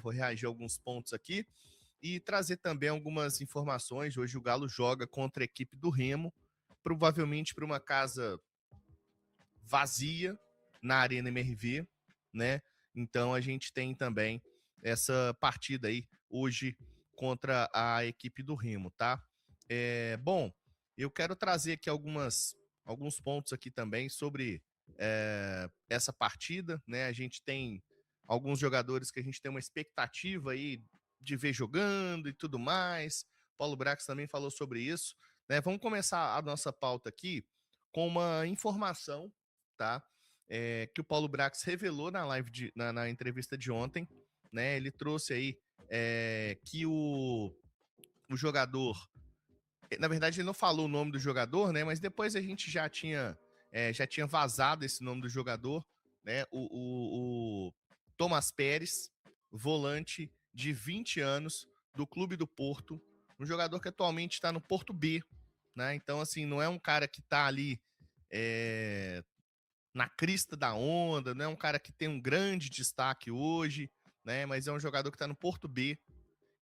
Vou reagir a alguns pontos aqui e trazer também algumas informações. Hoje o Galo joga contra a equipe do Remo, provavelmente para uma casa vazia na Arena MRV, né? Então a gente tem também essa partida aí hoje contra a equipe do Remo, tá? Bom, eu quero trazer aqui alguns pontos aqui também sobre essa partida, né? A gente tem alguns jogadores que a gente tem uma expectativa aí de ver jogando e tudo mais. Paulo Brax também falou sobre isso, né? Vamos começar a nossa pauta aqui com uma informação, tá? Que o Paulo Brax revelou na na entrevista de ontem, né? Ele trouxe aí que o jogador, na verdade ele não falou o nome do jogador, né? Mas depois a gente já tinha vazado esse nome do jogador, né? O Thomas Pérez, volante de 20 anos do Clube do Porto, um jogador que atualmente está no Porto B, né? Então assim, não é um cara que está ali é, na crista da onda, não é um cara que tem um grande destaque hoje, né? Mas é um jogador que está no Porto B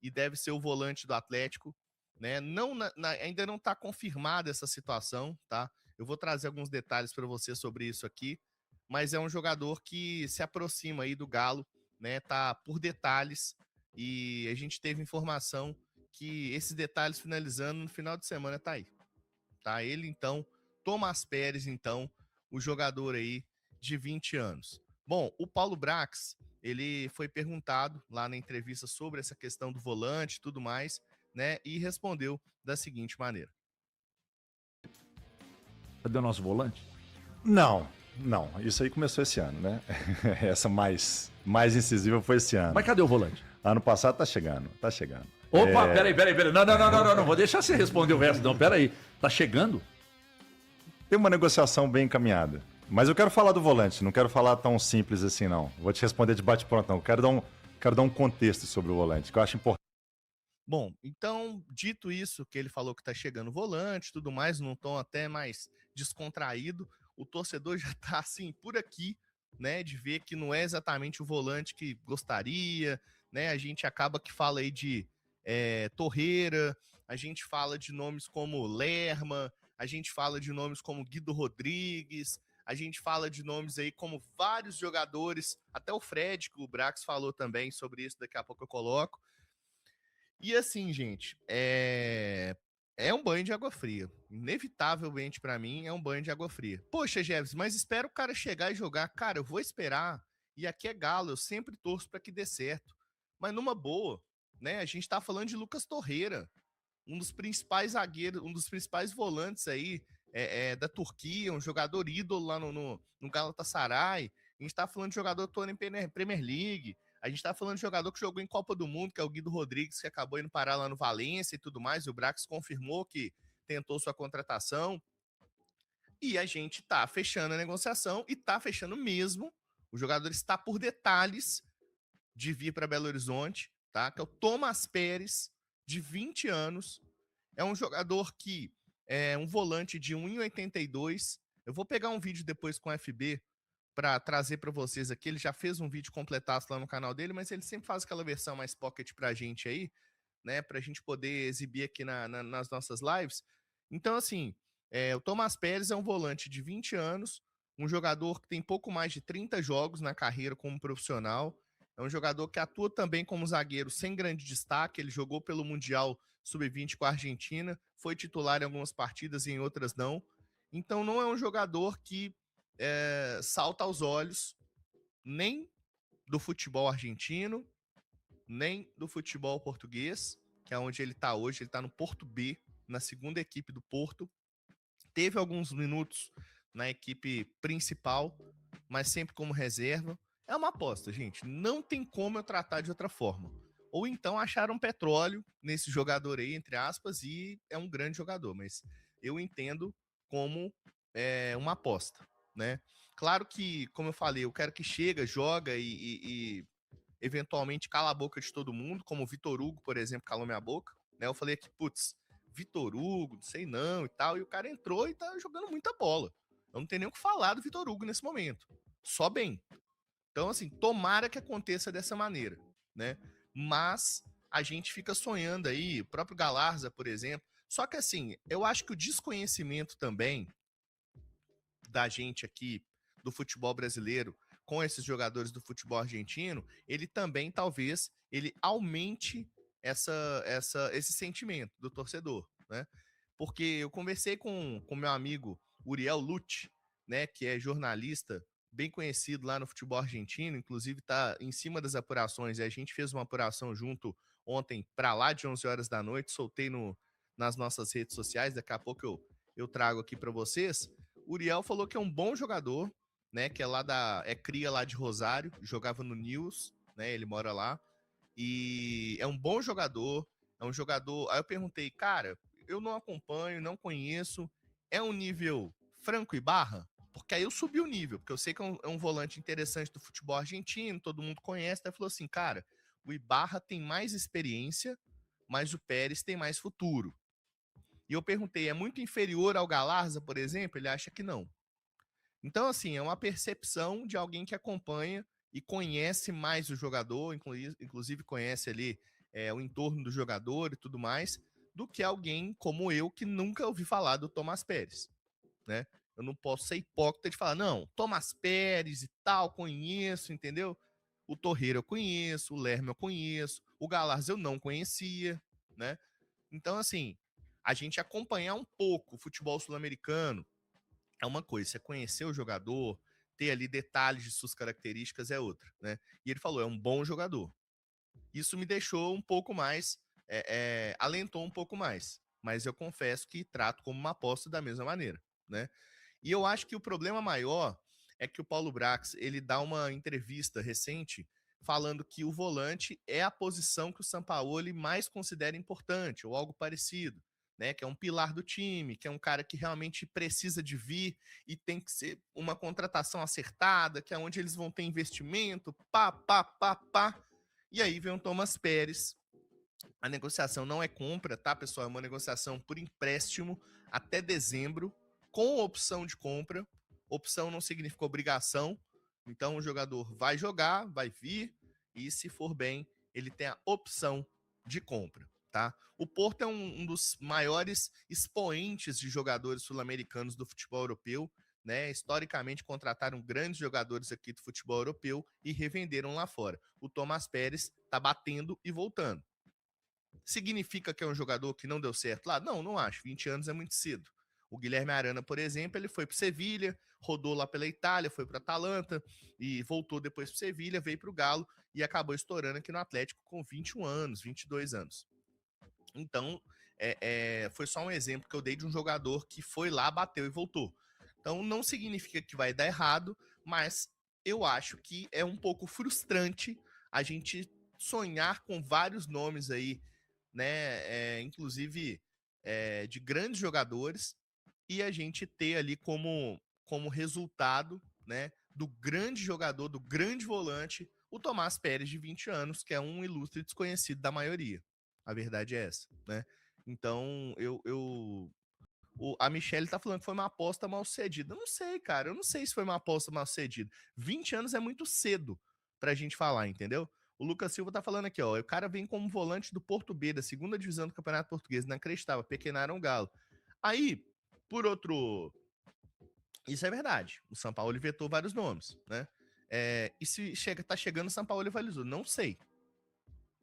e deve ser o volante do Atlético, né? Não, ainda não está confirmada essa situação, tá? Eu vou trazer alguns detalhes para você sobre isso aqui, mas é um jogador que se aproxima aí do Galo, né? Tá por detalhes e a gente teve informação que esses detalhes finalizando no final de semana tá aí, tá? Ele então, Thomas Pérez então, o jogador aí de 20 anos. Bom, o Paulo Brax, ele foi perguntado lá na entrevista sobre essa questão do volante e tudo mais, né? E respondeu da seguinte maneira. Cadê o nosso volante? Não. Isso aí começou esse ano, né? Essa mais incisiva foi esse ano. Mas cadê o volante? Ano passado tá chegando. Opa, peraí. Não, vou deixar você responder o resto, não. Peraí. Tá chegando? Tem uma negociação bem encaminhada. Mas eu quero falar do volante, não quero falar tão simples assim, não. Vou te responder de bate-pronto, não. Quero dar um contexto sobre o volante, que eu acho importante. Bom, então, dito isso, que ele falou que tá chegando o volante, tudo mais, num tom até mais descontraído, o torcedor já tá assim por aqui, né, de ver que não é exatamente o volante que gostaria, né? A gente acaba que fala aí de Torreira, a gente fala de nomes como Lerma, a gente fala de nomes como Guido Rodrigues, a gente fala de nomes aí como vários jogadores, até o Fred, que o Brax falou também sobre isso, daqui a pouco eu coloco. E assim, gente, é um banho de água fria. Inevitavelmente pra mim é um banho de água fria. Poxa, Jeves, mas espera o cara chegar e jogar. Cara, eu vou esperar. E aqui é Galo, eu sempre torço pra que dê certo. Mas numa boa, né? A gente tá falando de Lucas Torreira, um dos principais zagueiros, um dos principais volantes aí da Turquia, um jogador ídolo lá no Galatasaray. A gente tá falando de jogador atuando em Premier League. A gente tá falando de jogador que jogou em Copa do Mundo, que é o Guido Rodrigues, que acabou indo parar lá no Valência e tudo mais. O Brax confirmou que tentou sua contratação. E a gente tá fechando a negociação e tá fechando mesmo. O jogador está por detalhes de vir para Belo Horizonte, tá? Que é o Thomas Pérez, de 20 anos. É um jogador que é um volante de 1,82. Eu vou pegar um vídeo depois com o FB para trazer para vocês aqui. Ele já fez um vídeo completaço lá no canal dele, mas ele sempre faz aquela versão mais pocket pra gente aí, né? Pra gente poder exibir aqui nas nossas lives. Então, assim, o Thomas Pérez é um volante de 20 anos, um jogador que tem pouco mais de 30 jogos na carreira como profissional. É um jogador que atua também como zagueiro sem grande destaque. Ele jogou pelo Mundial Sub-20 com a Argentina, foi titular em algumas partidas e em outras não. Então não é um jogador que salta aos olhos nem do futebol argentino, nem do futebol português, que é onde ele está hoje. Ele está no Porto B, na segunda equipe do Porto. Teve alguns minutos na equipe principal, mas sempre como reserva. É uma aposta, gente. Não tem como eu tratar de outra forma. Ou então acharam petróleo nesse jogador aí, entre aspas, e é um grande jogador, mas eu entendo como uma aposta, né? Claro que, como eu falei, eu quero que chega, joga e eventualmente cala a boca de todo mundo, como o Vitor Hugo, por exemplo, calou minha boca, né? Eu falei que, putz, Vitor Hugo, não sei não e tal, e o cara entrou e tá jogando muita bola. Eu não tenho nem o que falar do Vitor Hugo nesse momento. Só bem. Então, assim, tomara que aconteça dessa maneira, né? Mas a gente fica sonhando aí, o próprio Galarza, por exemplo. Só que assim, eu acho que o desconhecimento também da gente aqui do futebol brasileiro com esses jogadores do futebol argentino, ele também talvez ele aumente esse sentimento do torcedor, né? Porque eu conversei com meu amigo Uriel Lute, né, que é jornalista bem conhecido lá no futebol argentino, inclusive está em cima das apurações, e a gente fez uma apuração junto ontem para lá de 11 horas da noite, soltei nas nossas redes sociais, daqui a pouco eu trago aqui para vocês. O Uriel falou que é um bom jogador, né, que é cria lá de Rosário, jogava no News, né, ele mora lá, e é um bom jogador, é um jogador. Aí eu perguntei, cara, eu não acompanho, não conheço, é um nível Franco e Barra? Porque aí eu subi o nível, porque eu sei que é um volante interessante do futebol argentino, todo mundo conhece, daí falou assim, cara, o Ibarra tem mais experiência, mas o Pérez tem mais futuro. E eu perguntei, é muito inferior ao Galarza, por exemplo? Ele acha que não. Então, assim, é uma percepção de alguém que acompanha e conhece mais o jogador, inclusive conhece ali o entorno do jogador e tudo mais, do que alguém como eu que nunca ouvi falar do Tomás Pérez, né? Eu não posso ser hipócrita de falar, não, Tomás Pérez e tal, conheço, entendeu? O Torreira eu conheço, o Lerma eu conheço, o Galarza eu não conhecia, né? Então, assim, a gente acompanhar um pouco o futebol sul-americano é uma coisa, você conhecer o jogador, ter ali detalhes de suas características é outra, né? E ele falou, é um bom jogador. Isso me deixou um pouco mais, alentou um pouco mais, mas eu confesso que trato como uma aposta da mesma maneira, né? E eu acho que o problema maior é que o Paulo Brax, ele dá uma entrevista recente falando que o volante é a posição que o Sampaoli mais considera importante, ou algo parecido, né? Que é um pilar do time, que é um cara que realmente precisa de vir e tem que ser uma contratação acertada, que é onde eles vão ter investimento, pá, pá, pá, pá. E aí vem o Thomas Pérez. A negociação não é compra, tá, pessoal? É uma negociação por empréstimo até dezembro, com opção de compra. Opção não significa obrigação. Então o jogador vai jogar, vai vir, e se for bem, ele tem a opção de compra, tá? O Porto é um dos maiores expoentes de jogadores sul-americanos do futebol europeu, né? Historicamente contrataram grandes jogadores aqui do futebol europeu e revenderam lá fora. O Tomás Pérez tá batendo e voltando. Significa que é um jogador que não deu certo lá? Não, não acho. 20 anos é muito cedo. O Guilherme Arana, por exemplo, ele foi para o Sevilha, rodou lá pela Itália, foi para Atalanta e voltou depois para o Sevilha, veio para o Galo e acabou estourando aqui no Atlético com 21 anos, 22 anos. Então, foi só um exemplo que eu dei de um jogador que foi lá, bateu e voltou. Então, não significa que vai dar errado, mas eu acho que é um pouco frustrante a gente sonhar com vários nomes aí, né? Inclusive de grandes jogadores, e a gente ter ali como resultado, né? Do grande jogador, do grande volante, o Tomás Pérez, de 20 anos, que é um ilustre desconhecido da maioria. A verdade é essa, né? Então, a Michelle tá falando que foi uma aposta mal sucedida. Eu não sei, cara. Eu não sei se foi uma aposta mal sucedida. 20 anos é muito cedo pra gente falar, entendeu? O Lucas Silva tá falando aqui, ó. O cara vem como volante do Porto B, da segunda divisão do Campeonato Português. Não acreditava, pequenaram o Galo. Aí, por outro. Isso é verdade. O São Paulo vetou vários nomes, né? E se tá chegando o São Paulo e valizou? Não sei.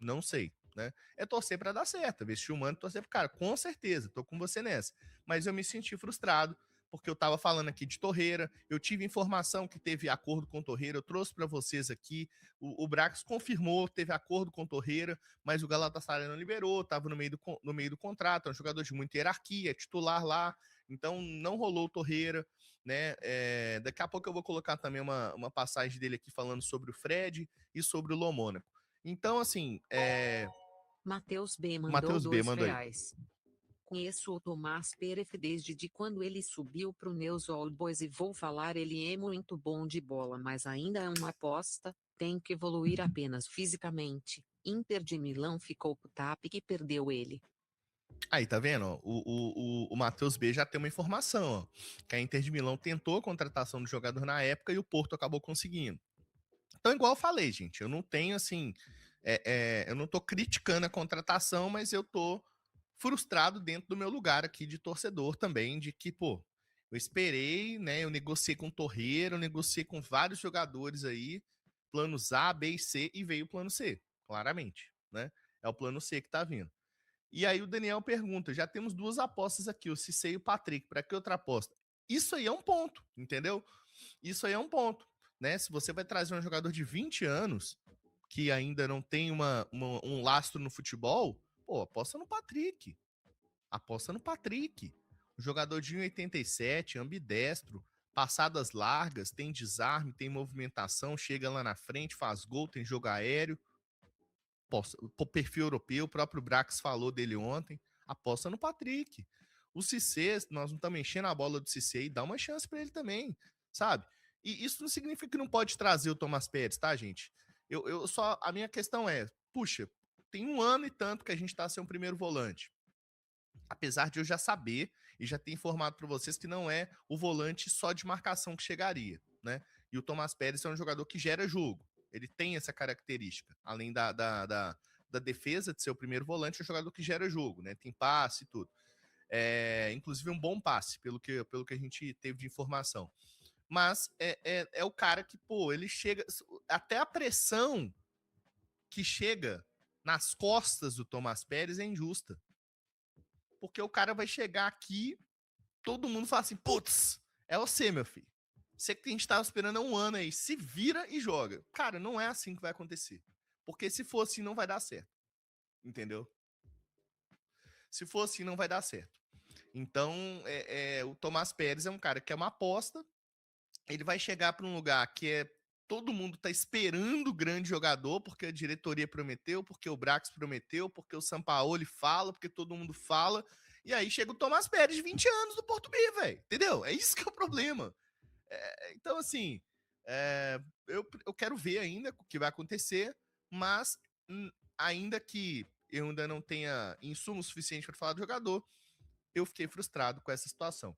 Não sei, né? É torcer para dar certo, vestir o manto, torcer pro cara, com certeza, tô com você nessa. Mas eu me senti frustrado, porque eu tava falando aqui de Torreira, eu tive informação que teve acordo com Torreira, eu trouxe para vocês aqui, o Brax confirmou, teve acordo com Torreira, mas o Galatasaray não liberou, tava no meio do contrato, é um jogador de muita hierarquia, é titular lá, então não rolou Torreira, né? Daqui a pouco eu vou colocar também uma passagem dele aqui falando sobre o Fred e sobre o Lomônaco. Então, assim, Matheus B mandou Matheus B, manda aí. R$2. Conheço o Tomás Pérez desde de quando ele subiu pro News Old Boys e vou falar, ele é muito bom de bola, mas ainda é uma aposta, tem que evoluir apenas fisicamente. Inter de Milão ficou com o TAP que perdeu ele. Aí, tá vendo? O Matheus B já tem uma informação, ó, que a Inter de Milão tentou a contratação do jogador na época e o Porto acabou conseguindo. Então, igual eu falei, gente, eu não tenho, assim, eu não tô criticando a contratação, mas eu tô frustrado dentro do meu lugar aqui de torcedor também, de que, pô, eu esperei, né? Eu negociei com o Torreira, eu negociei com vários jogadores aí, planos A, B e C, e veio o plano C, claramente, né? É o plano C que tá vindo. E aí o Daniel pergunta: já temos duas apostas aqui, o Cissé e o Patrick, para que outra aposta? Isso aí é um ponto, entendeu? Isso aí é um ponto, né? Se você vai trazer um jogador de 20 anos que ainda não tem um lastro no futebol, pô, aposta no Patrick. Aposta no Patrick. Um jogador de 1,87, ambidestro, passadas largas, tem desarme, tem movimentação, chega lá na frente, faz gol, tem jogo aéreo. Perfil europeu, o próprio Brax falou dele ontem. Aposta no Patrick. O Cissé, nós não estamos enchendo a bola do Cissé e dá uma chance para ele também, sabe? E isso não significa que não pode trazer o Thomas Pérez, tá, gente? A minha questão é, puxa, tem 1 ano e tanto que a gente tá sem um primeiro volante. Apesar de eu já saber e já ter informado para vocês que não é o volante só de marcação que chegaria, né? E o Thomas Pérez é um jogador que gera jogo. Ele tem essa característica. Além da defesa de ser o primeiro volante, é um jogador que gera jogo, né? Tem passe e tudo. Inclusive um bom passe, pelo que a gente teve de informação. Mas é o cara que, pô, ele chega... Até a pressão que chega nas costas do Thomas Pérez é injusta. Porque o cara vai chegar aqui, todo mundo fala assim, putz, é você, meu filho. Você que a gente tava esperando há 1 ano aí, se vira e joga. Cara, não é assim que vai acontecer. Porque se for assim, não vai dar certo. Entendeu? Se for assim, não vai dar certo. Então, o Thomas Pérez é um cara que é uma aposta. Ele vai chegar para um lugar que todo mundo tá esperando o grande jogador, porque a diretoria prometeu, porque o Brax prometeu, porque o Sampaoli fala, porque todo mundo fala. E aí chega o Thomas Pérez, de 20 anos, do Porto B, velho. Entendeu? É isso que é o problema. Então, assim, eu quero ver ainda o que vai acontecer, mas ainda que eu ainda não tenha insumo suficiente para falar do jogador, eu fiquei frustrado com essa situação.